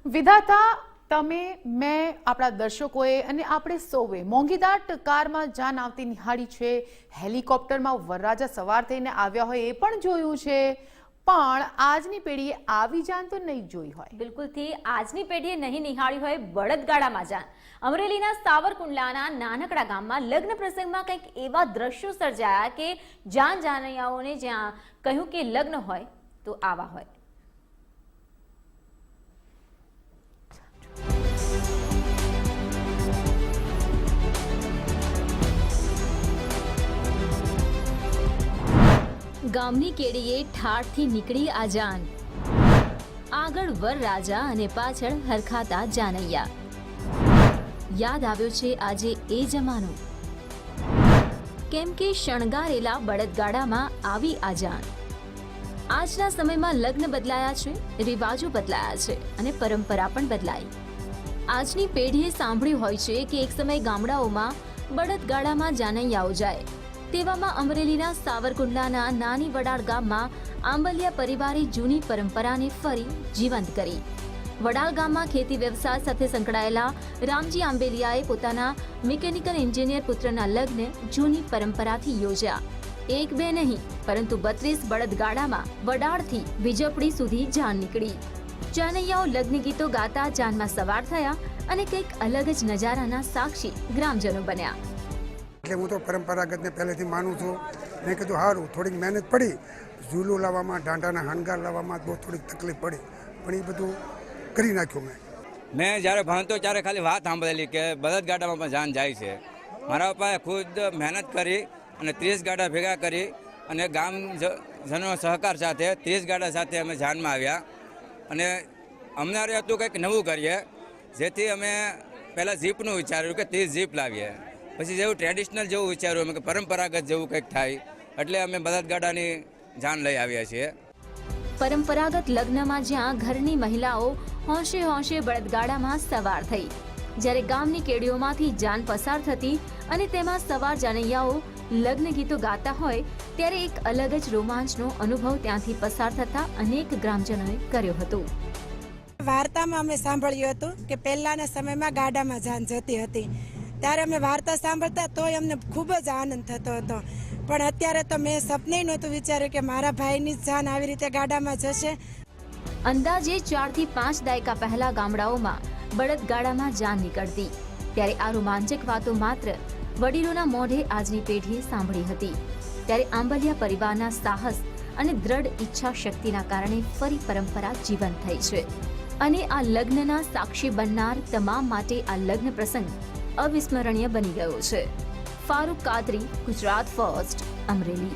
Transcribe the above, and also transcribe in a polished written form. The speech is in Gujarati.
વિધાતા તમે મેં આપણા દર્શકોએ અને આપણે સૌએ મોંઘીદાટ કારમાં જાન આવતી નિહાળી છે, હેલિકોપ્ટરમાં વરરાજા સવાર થઈને આવ્યા હોય એ પણ જોયું છે, પણ આજની પેઢીએ આવી જાન તો નહીં જોઈ હોય। બિલકુલથી આજની પેઢીએ નહીં નિહાળી હોય બળદગાડામાં જાન। અમરેલીના સાવરકુંડલાના નાનકડા ગામમાં લગ્ન પ્રસંગમાં કંઈક એવા દ્રશ્યો સર્જાયા કે જાન જાનૈયાઓને જ્યાં કહ્યું કે લગ્ન હોય તો આવા હોય। ગામની કેડીએ ઠાઠથી નીકળી આ જાન, આગળ વરરાજા અને પાછળ હરખાતા જાનૈયા। યાદ આવ્યો છે આજે એ જમાનો, કેમ કે શણગારેલા બળદગાડામાં આવી આ જાન। આજના સમયમાં લગ્ન બદલાયા છે, રિવાજો બદલાયા છે અને પરંપરા પણ બદલાઈ। આજની પેઢીએ સાંભળ્યું હોય છે કે એક સમય ગામડાઓમાં બળદગાડામાં જાનૈયાઓ જાય। તેવામાં અમરેલીના સાવરકુંડલાના નાની વડાળ ગામમાં આંબલિયા પરિવારે જૂની પરંપરાને ફરી જીવંત કરી। વડાળ ગામમાં ખેતી વ્યવસાય સાથે સંકળાયેલા રામજી આંબેલિયાએ પોતાના મિકેનિકલ એન્જિનિયર પુત્રના લગ્ન જૂની પરંપરાથી યોજ્યા। એક બે નહીં પરંતુ 32 બળદગાડામાં વડાળથી વિજપડી સુધી જાન નીકળી। જાનૈયાઓ લગ્ન ગીતો ગાતા જાનમાં સવાર થયા અને કંઈક અલગ જ નજારાના સાક્ષી ગ્રામજનો બન્યા। એટલે હું તો પરંપરાગતને પહેલેથી માનું છું। મેં કીધું સારું, થોડીક મહેનત પડી, ઝૂલું લાવવામાં, દાંડાના હણગાર લાવવામાં બહુ થોડીક તકલીફ પડી, પણ એ બધું કરી નાખ્યું। મેં જ્યારે ભણતો ત્યારે ખાલી વાત સાંભળેલી કે બળદગાડામાં પણ જાન જાય છે। મારા પપ્પાએ ખુદ મહેનત કરી અને 30 ગાડા ભેગા કરી અને ગામજનો સહકાર સાથે 30 ગાડા સાથે અમે જાનમાં આવ્યા અને અમને હતું કંઈક નવું કરીએ, જેથી અમે પહેલાં જીપનું વિચાર્યું કે 30 જીપ લાવીએ। પછી જેવું ટ્રેડિશનલ જેવું વિચાર્યું અમે કે પરંપરાગત જેવું કંઈક થાય, એટલે અમે બળદગાડાની જાન લઈ આવ્યા છીએ। પરંપરાગત લગ્નમાં જ્યાં ઘરની મહિલાઓ હોંશે હોંશે બળદગાડામાં સવાર થઈ, જ્યારે ગામની કેડીઓમાંથી જાન પસાર થતી અને તેમાં સવાર જાનૈયાઓ લગ્ન ગીતો ગાતા હોય, ત્યારે એક અલગ જ રોમાંચનો અનુભવ ત્યાંથી પસાર થતા અનેક ગ્રામજનોએ કર્યો હતો। વાર્તામાં અમે સાંભળ્યું હતું કે પહેલાના સમયમાં ગાડામાં જાન જતી હતી, ત્યારે અમે વાર્તા સાંભળતા તોય અમને ખૂબ જ આનંદ થતો હતો। પણ અત્યારે તો મેં સપને નહોતું વિચાર્યું કે મારા ભાઈની જાન આવી રીતે ગાડામાં જશે। અંદાજે 4 થી 5 દાયકા પહેલા ગામડાઓમાં બળદગાડામાં જાન નીકળતી, ત્યારે આ રોમાંચક વાતો માત્ર વડીલોના મોઢે આજની પેઢીએ સાંભળી હતી। ત્યારે આંબલિયા પરિવારના સાહસ અને દ્રઢ ઈચ્છા શક્તિના કારણે ફરી પરંપરા જીવંત થઈ છે અને આ લગ્નના સાક્ષી બનનાર તમામ માટે આ લગ્ન પ્રસંગ અવિસ્મરણીય બની ગયો છે। ફારૂક કાદરી, ગુજરાત ફર્સ્ટ, અમરેલી।